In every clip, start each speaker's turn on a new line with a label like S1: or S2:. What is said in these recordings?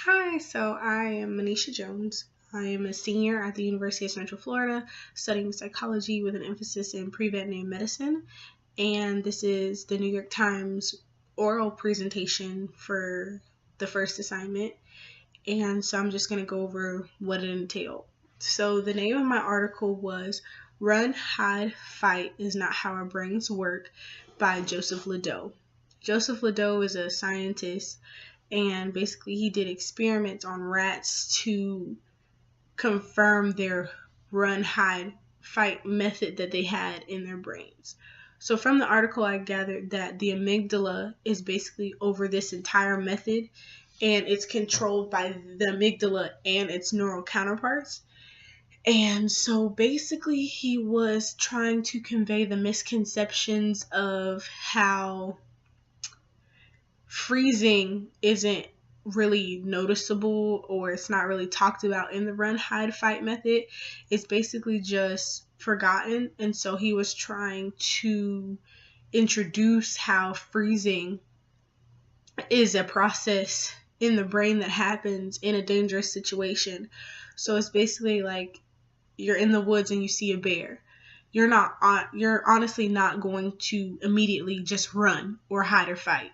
S1: Hi, so I am Manisha Jones. I am a senior at the University of Central Florida studying psychology with an emphasis in preventive medicine. And this is the New York Times oral presentation for the first assignment. And so I'm just going to go over what it entailed. So the name of my article was Run, Hide, Fight is Not How Our Brains Work by Joseph Ledoux. Joseph Ledoux is a scientist, and basically he did experiments on rats to confirm their run, hide, fight method that they had in their brains. So from the article I gathered that the amygdala is basically over this entire method, and it's controlled by the amygdala and its neural counterparts. And so basically he was trying to convey the misconceptions of how freezing isn't really noticeable, or it's not really talked about in the run, hide, fight method. It's basically just forgotten. And so he was trying to introduce how freezing is a process in the brain that happens in a dangerous situation. So it's basically like you're in the woods and you see a bear. You're honestly not going to immediately just run or hide or fight.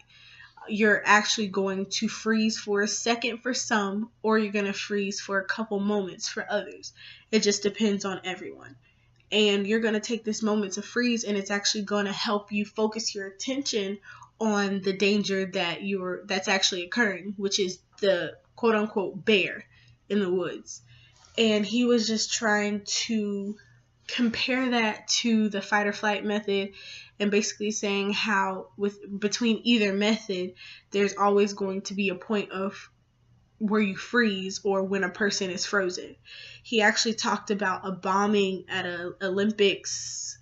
S1: You're actually going to freeze for a second for some, or you're going to freeze for a couple moments for others. It just depends on everyone. And you're going to take this moment to freeze, and it's actually going to help you focus your attention on the danger that's actually occurring, which is the quote unquote bear in the woods. And he was just trying to compare that to the fight or flight method, and basically saying how between either method there's always going to be a point of where you freeze or when a person is frozen. He actually talked about a bombing at an Olympics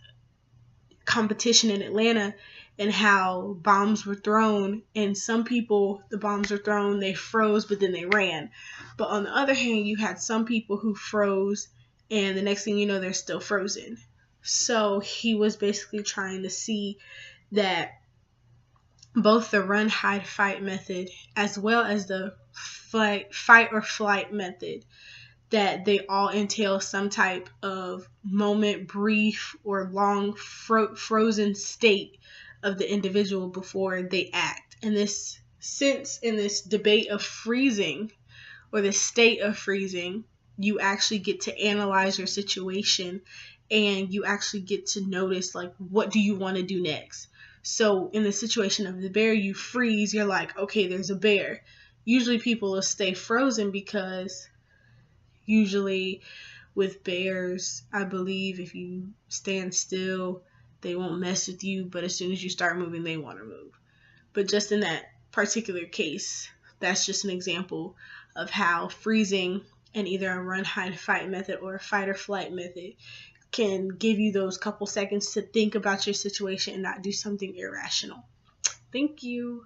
S1: competition in Atlanta, and how bombs were thrown, and some people, the bombs were thrown, they froze, but then they ran. But on the other hand, you had some people who froze, and the next thing you know, they're still frozen. So he was basically trying to see that both the run, hide, fight method as well as the fight or flight method, that they all entail some type of moment, brief, or long frozen state of the individual before they act. And this, since in this debate of freezing or the state of freezing, you actually get to analyze your situation, and you actually get to notice, like, what do you want to do next? So in the situation of the bear, you freeze, you're like, okay, there's a bear. Usually people will stay frozen because usually with bears, I believe if you stand still, they won't mess with you, but as soon as you start moving, they want to move. But just in that particular case, that's just an example of how freezing and either a run, hide, fight method or a fight or flight method can give you those couple seconds to think about your situation and not do something irrational. Thank you.